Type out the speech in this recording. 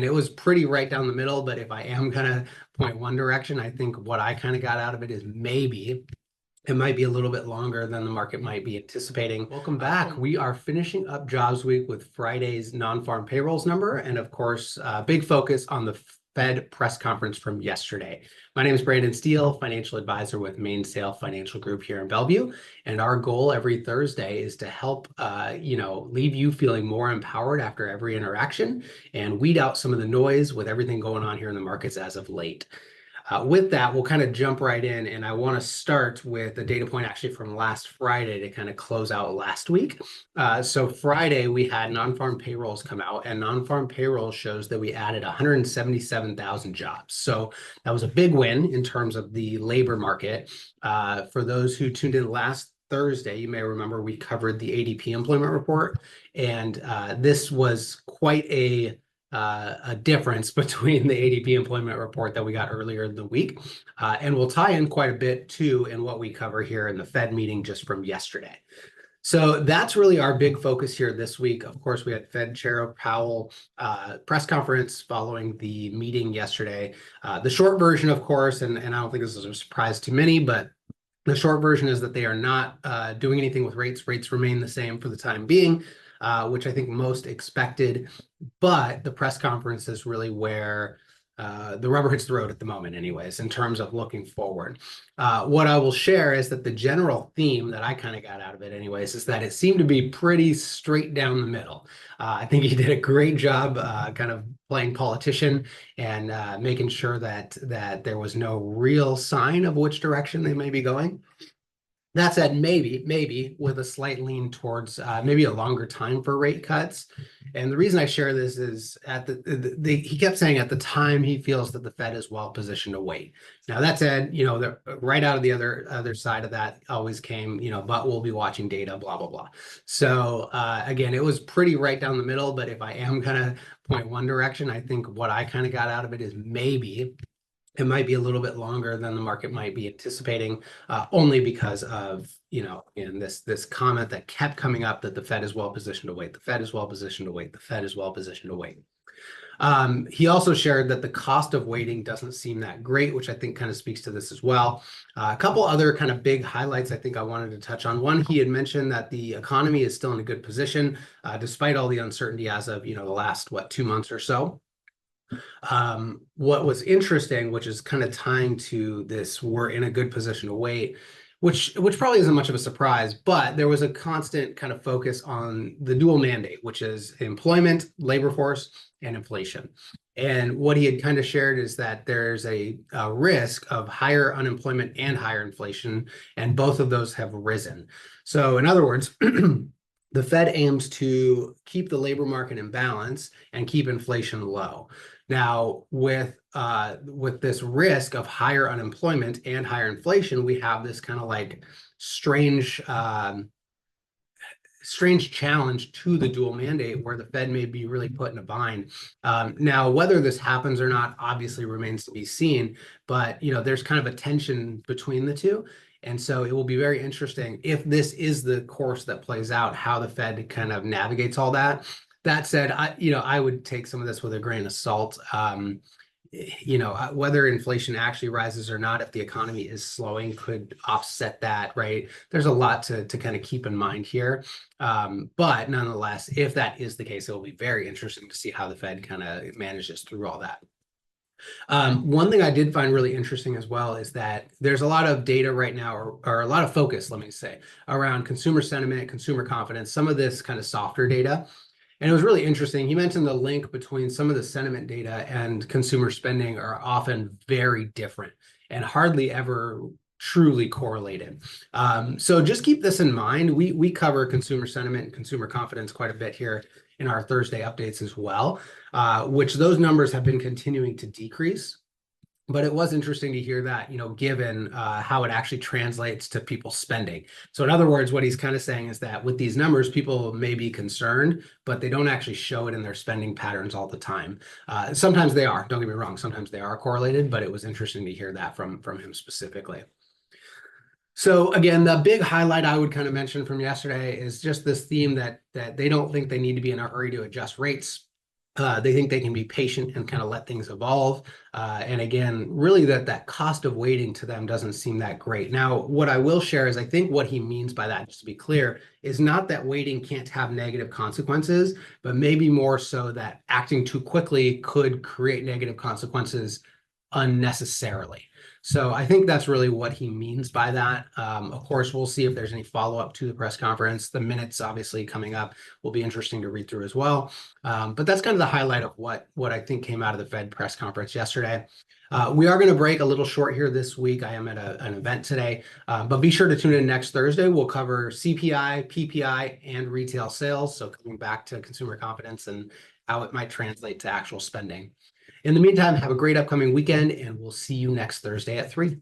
And it was pretty right down the middle, but if I am gonna point one direction, I think what I kind of got out of it is maybe it might be a little bit longer than the market might be anticipating. Welcome back. We are finishing up Jobs Week with Friday's non-farm payrolls number, and of course, big focus on the Fed press conference from yesterday. My name is Brandon Steele, financial advisor with Mainsail Financial Group here in Bellevue, and our goal every Thursday is to help leave you feeling more empowered after every interaction and weed out some of the noise with everything going on here in the markets as of late. With that, we'll kind of jump right in, and I want to start with a data point actually from last Friday to kind of close out last week. So Friday, we had non-farm payrolls come out, and non-farm payroll shows that we added 177,000 jobs. So that was a big win in terms of the labor market. For those who tuned in last Thursday, you may remember we covered the ADP employment report, and this was quite a difference between the ADP employment report that we got earlier in the week. And we'll tie in quite a bit too in what we cover here in the Fed meeting just from yesterday. So that's really our big focus here this week. Of course, we had Fed Chair Powell press conference following the meeting yesterday. The short version, of course, and I don't think this is a surprise to many, but the short version is that they are not doing anything with rates. Rates remain the same for the time being, which I think most expected. But the press conference is really where the rubber hits the road at the moment anyways, in terms of looking forward. What I will share is that the general theme that I kind of got out of it anyways is that it seemed to be pretty straight down the middle. I think he did a great job kind of playing politician and making sure that there was no real sign of which direction they may be going. That said, maybe with a slight lean towards maybe a longer time for rate cuts. And the reason I share this is he kept saying at the time he feels that the Fed is well positioned to wait. Now that said, right out of the other side of that always came, but we'll be watching data, blah, blah, blah. So again, it was pretty right down the middle, but if I am gonna point one direction, I think what I kind of got out of it is maybe it might be a little bit longer than the market might be anticipating, only because of, in this comment that kept coming up that the Fed is well positioned to wait. The Fed is well positioned to wait. The Fed is well positioned to wait. He also shared that the cost of waiting doesn't seem that great, which I think kind of speaks to this as well. A couple other kind of big highlights I think I wanted to touch on. One, he had mentioned that the economy is still in a good position, despite all the uncertainty as of, the last, 2 months or so. What was interesting, which is kind of tying to this, we're in a good position to wait, which probably isn't much of a surprise, but there was a constant kind of focus on the dual mandate, which is employment, labor force, and inflation. And what he had kind of shared is that there's a risk of higher unemployment and higher inflation, and both of those have risen. So in other words, the Fed aims to keep the labor market in balance and keep inflation low. Now, with this risk of higher unemployment and higher inflation, we have this kind of like strange challenge to the dual mandate where the Fed may be really put in a bind. Now, whether this happens or not obviously remains to be seen, but there's kind of a tension between the two. And so it will be very interesting if this is the course that plays out, how the Fed kind of navigates all that. That said, I would take some of this with a grain of salt. Whether inflation actually rises or not, if the economy is slowing, could offset that, right? There's a lot to kind of keep in mind here. But nonetheless, if that is the case, it will be very interesting to see how the Fed kind of manages through all that. One thing I did find really interesting as well is that there's a lot of data right now, or a lot of focus, let me say, around consumer sentiment, consumer confidence, some of this kind of softer data. And it was really interesting. He mentioned the link between some of the sentiment data and consumer spending are often very different and hardly ever truly correlated. So just keep this in mind. We cover consumer sentiment and consumer confidence quite a bit here in our Thursday updates as well, which those numbers have been continuing to decrease. But it was interesting to hear that, given how it actually translates to people spending. So in other words, what he's kind of saying is that with these numbers, people may be concerned, but they don't actually show it in their spending patterns all the time. Sometimes they are, don't get me wrong, sometimes they are correlated, but it was interesting to hear that from him specifically. So again, the big highlight I would kind of mention from yesterday is just this theme that they don't think they need to be in a hurry to adjust rates. They think they can be patient and kind of let things evolve. And again, really that cost of waiting to them doesn't seem that great. Now, what I will share is I think what he means by that, just to be clear, is not that waiting can't have negative consequences, but maybe more so that acting too quickly could create negative consequences unnecessarily. So I think that's really what he means by that. Of course, we'll see if there's any follow-up to the press conference. The minutes obviously coming up will be interesting to read through as well. But that's kind of the highlight of what I think came out of the Fed press conference yesterday. We are going to break a little short here this week. I am at an event today, but be sure to tune in next Thursday. We'll cover CPI, PPI, and retail sales. So coming back to consumer confidence and how it might translate to actual spending. In the meantime, have a great upcoming weekend, and we'll see you next Thursday at 3.